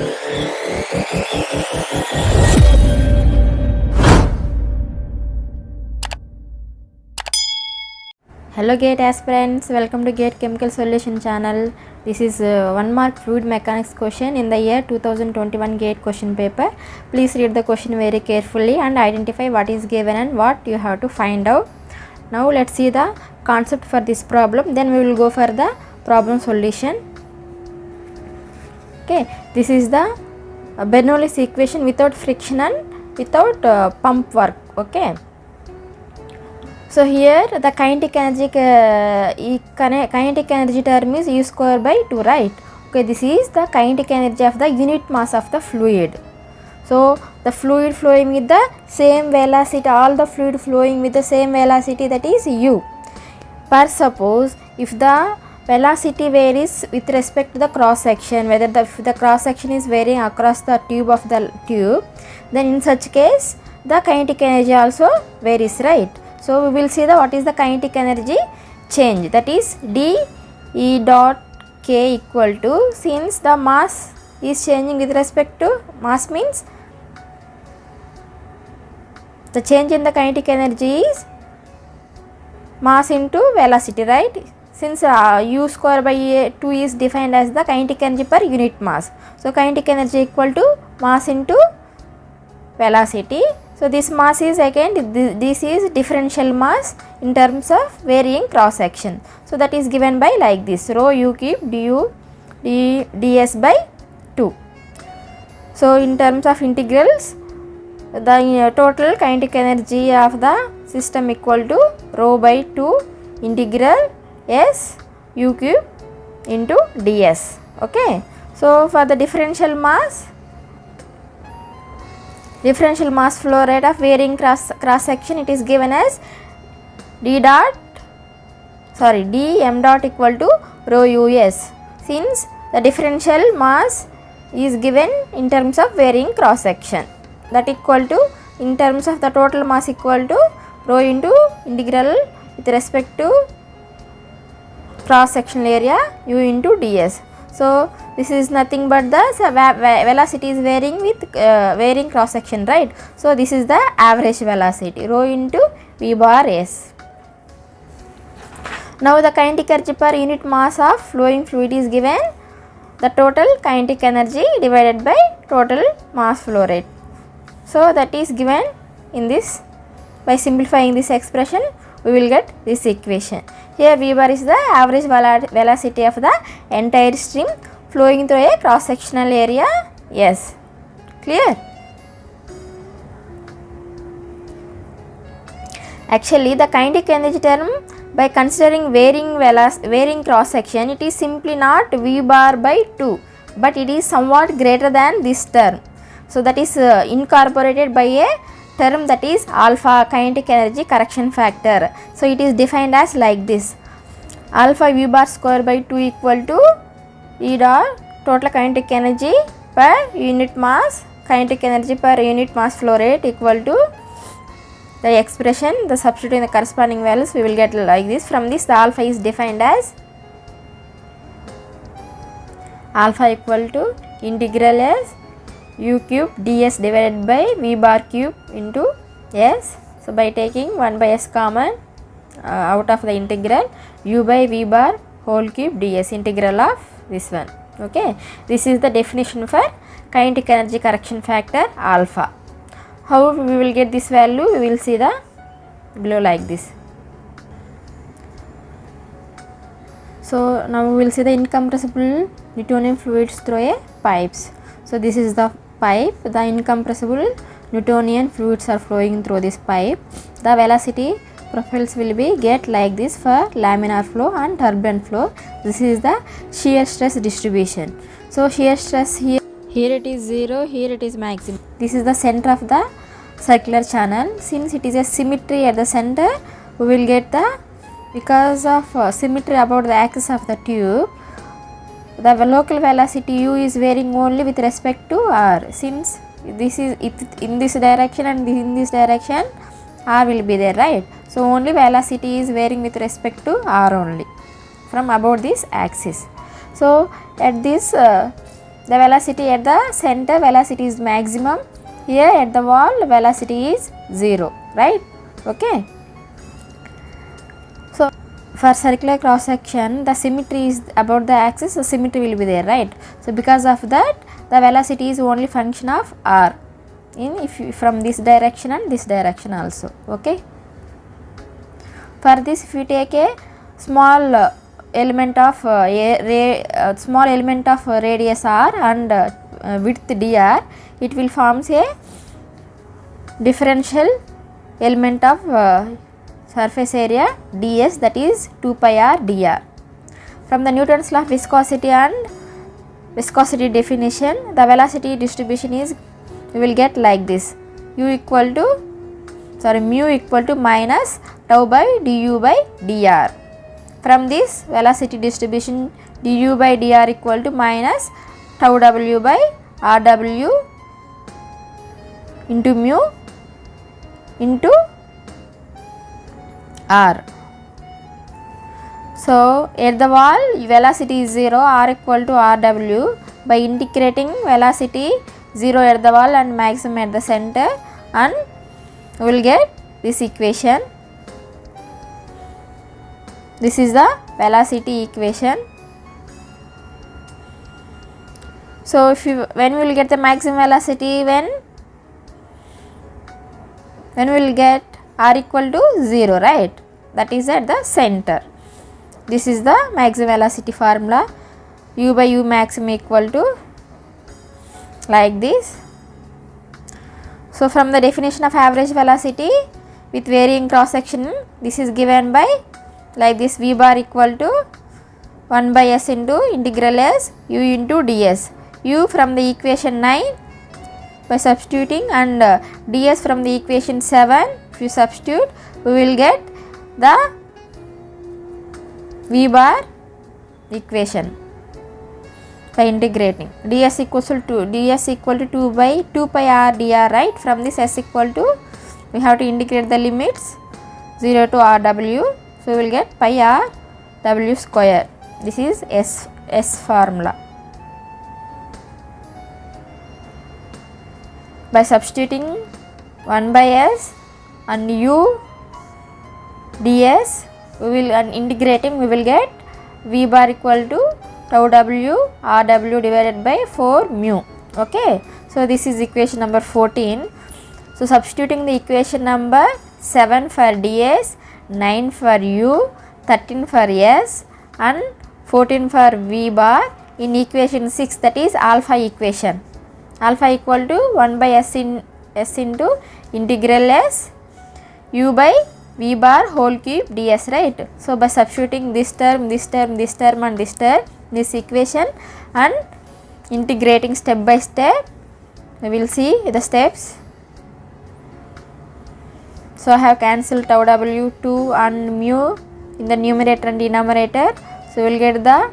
Hello GATE aspirants, welcome to GATE Chemical Solution channel. This is 1 mark fluid mechanics question in the year 2021 GATE question paper. Please read the question very carefully and identify what is given and what you have to find out. Now let's see the concept for this problem, then we will go for the problem solution. Okay, this is the Bernoulli's equation without friction and without pump work. Okay, so here the kinetic energy term is u square by 2, right? Okay, this is the kinetic energy of the unit mass of the fluid. So the fluid flowing with the same velocity, all the fluid flowing with the same velocity, that is u. Per suppose if the velocity varies with respect to the cross section, whether if the cross section is varying across the tube of the tube, then in such case the kinetic energy also varies, right? So we will see the what is the kinetic energy change, that is d E dot k equal to, since the mass is changing with respect to mass, means the change in the kinetic energy is mass into velocity, right? Since u square by 2 is defined as the kinetic energy per unit mass, so kinetic energy equal to mass into velocity. So this mass is, again this is differential mass in terms of varying cross section. So that is given by like this, rho u cube du ds by 2. So in terms of integrals, the total kinetic energy of the system equal to rho by 2 integral s u cube into ds. Okay, so for the differential mass flow rate of varying cross section, it is given as dm dot equal to rho us, since the differential mass is given in terms of varying cross section, that equal to, in terms of the total mass equal to rho into integral with respect to cross sectional area u into ds. So this is nothing but the velocity is varying with varying cross section, right? So this is the average velocity, rho into v bar s. Now the kinetic energy per unit mass of flowing fluid is given, the total kinetic energy divided by total mass flow rate. So that is given in this. By simplifying this expression, we will get this equation. Here v bar is the average velocity of the entire stream flowing through a cross sectional area. Yes, clear? Actually the kinetic energy term, by considering varying cross section, it is simply not v bar by 2, but it is somewhat greater than this term. So that is incorporated by a term, that is alpha, kinetic energy correction factor. So it is defined as like this, alpha v bar square by 2 equal to E dot total kinetic energy per unit mass, kinetic energy per unit mass flow rate equal to the expression, the substituting the corresponding values, we will get like this. From this, the alpha is defined as alpha equal to integral s u cube ds divided by v bar cube into s. So by taking 1 by s common out of the integral, u by v bar whole cube ds, integral of this one. Okay, this is the definition for kinetic energy correction factor alpha. How we will get this value, we will see the below like this. So now we will see the incompressible Newtonian fluids through a pipes. So this is the pipe, the incompressible Newtonian fluids are flowing through this pipe. The velocity profiles will be get like this for laminar flow and turbulent flow. This is the shear stress distribution. So shear stress here it is 0, here it is maximum. This is the center of the circular channel. Since it is a symmetry at the center, we will get the, because of symmetry about the axis of the tube, the local velocity u is varying only with respect to r. Since this is in this direction and in this direction, r will be there, right? So only velocity is varying with respect to r only from about this axis. So at this the velocity at the center velocity is maximum, here at the wall velocity is 0, right? Okay. So for circular cross section the symmetry is about the axis, so symmetry will be there, right? So because of that the velocity is only function of r in from this direction and this direction also. Okay. For this, if you take a small element of small element of radius r and width dr, it will forms a differential element of surface area ds, that is 2 pi r dr. From the Newton's law of viscosity and viscosity definition, the velocity distribution is, you will get like this, mu equal to minus tau by du by dr. From this velocity distribution, du by dr equal to minus tau w by rw into mu into r. So at the wall velocity is 0, r equal to rw. By integrating velocity 0 at the wall and maximum at the center, and we will get this equation. This is the velocity equation. So when we will get the maximum velocity, when we will get r equal to 0, right? That is at the center. This is the maximum velocity formula, u by u maximum equal to like this. So from the definition of average velocity with varying cross section, this is given by like this, v bar equal to 1 by s into integral s u into ds. U from the equation 9 by substituting, and ds from the equation 7, if you substitute we will get the v bar equation by integrating. ds equal to 2 by 2 pi r dr, right? From this s equal to, we have to integrate the limits 0 to rw, so we will get pi r w square. This is s formula. By substituting 1 by s and u ds, we will, and integrating, we will get v bar equal to tau w rw divided by 4 mu. Okay. So this is equation number 14. So substituting the equation number 7 for ds, 9 for u, 13 for s and 14 for v bar in equation 6, that is alpha equation. Alpha equal to 1 by s into integral s u by v bar whole cube ds, right? So by substituting this term, this term, this term and this term, this equation, and integrating step by step, we will see the steps. So I have cancelled tau w 2 and mu in the numerator and denominator, so we will get the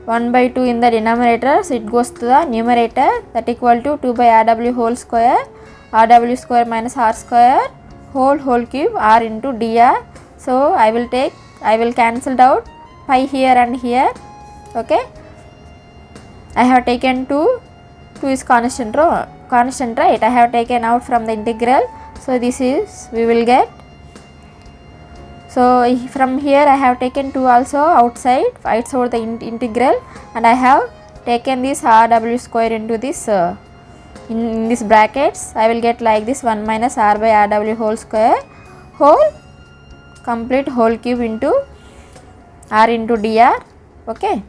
1 by 2 in the denominator, so it goes to the numerator, that equal to 2 by rw whole square, rw square minus r square whole cube r into dr. So I will cancel out pi here and here. Okay. I have taken 2 is constant, right? I have taken out from the integral, so this is, we will get, so from here I have taken 2 also outside the integral, and I have taken this rw square into this in this brackets. I will get like this, 1 minus r by rw whole square whole complete whole cube into r into dr. Okay.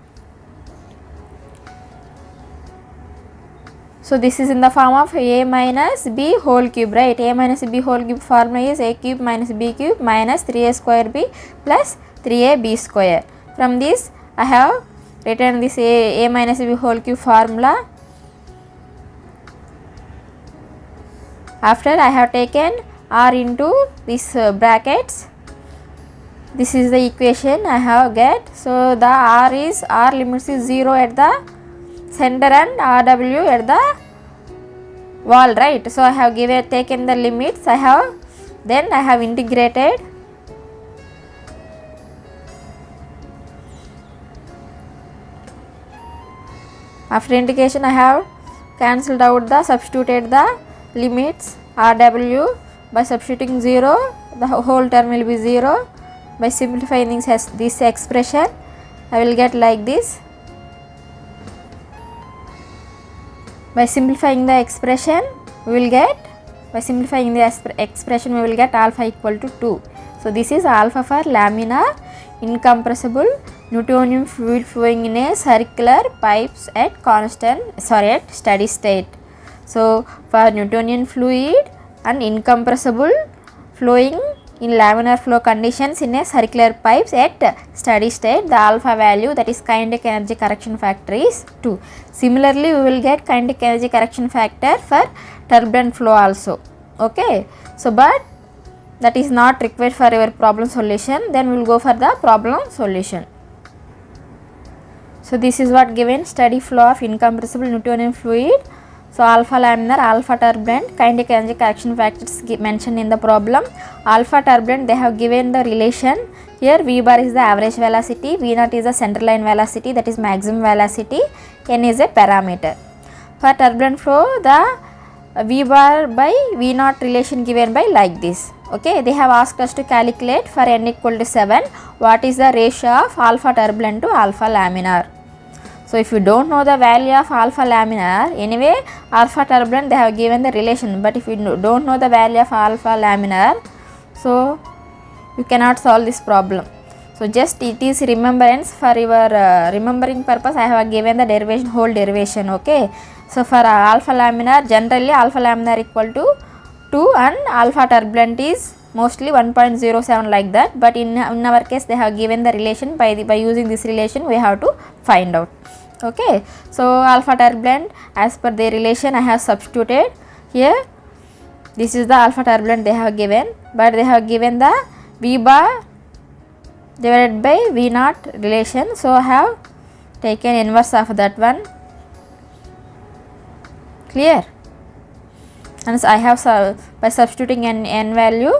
So this is in the form of a minus b whole cube, right? A minus b whole cube formula is a cube minus b cube minus 3a square b plus 3ab square. From this I have written this a minus b whole cube formula. After I have taken r into these brackets, this is the equation I have get. So the r limits is 0 at the center and rw at the wall, right? So I have taken the limits, I have integrated. After integration I have cancelled out the, substituted the limits Rw by substituting 0, the whole term will be 0. By simplifying this expression I will get like this. By simplifying the expression we will get, alpha equal to 2. So this is alpha for laminar incompressible Newtonian fluid flowing in a circular pipes at steady state. So for Newtonian fluid and incompressible flowing in laminar flow conditions in a circular pipes at steady state, the alpha value, that is kinetic energy correction factor, is 2. Similarly we will get kinetic energy correction factor for turbulent flow also. Okay, so but that is not required for your problem solution. Then we will go for the problem solution. So this is what given: steady flow of incompressible Newtonian fluid. So alpha laminar, alpha turbulent, kinetic energy correction factors mentioned in the problem. Alpha turbulent, they have given the relation. Here V bar is the average velocity, V naught is the centerline velocity, that is maximum velocity, n is a parameter. For turbulent flow, the V bar by V naught relation given by like this. Okay, they have asked us to calculate for n equal to 7 what is the ratio of alpha turbulent to alpha laminar. So if you don't know the value of alpha laminar, anyway alpha turbulent they have given the relation, but if you don't know the value of alpha laminar, so you cannot solve this problem. So just it is remembrance, for your remembering purpose I have given the derivation, whole derivation. Okay, so for alpha laminar, generally alpha laminar equal to 2 and alpha turbulent is mostly 1.07 like that, but in our case they have given the relation. By using this relation we have to find out. Okay, so alpha turbulent, as per the relation I have substituted here. This is the alpha turbulent they have given, but they have given the V bar divided by V naught relation. So I have taken inverse of that one. Clear? And I have by substituting an n value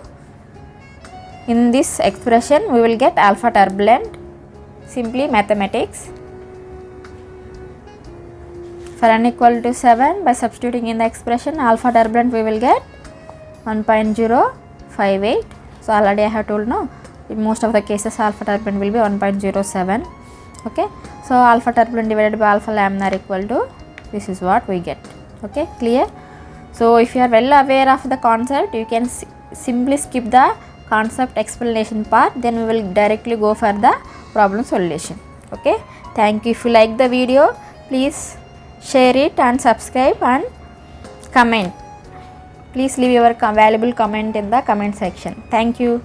in this expression we will get alpha turbulent. Simply mathematics. For n equal to 7, by substituting in the expression alpha turbulent we will get 1.058. So already I have told, no, in most of the cases alpha turbulent will be 1.07. Okay, so alpha turbulent divided by alpha laminar equal to, this is what we get. Okay, clear? So if you are well aware of the concept, you can simply skip the concept explanation part, then we will directly go for the problem solution. Okay, thank you. If you like the video, please share it and subscribe and comment. Please leave your valuable comment in the comment section. Thank you.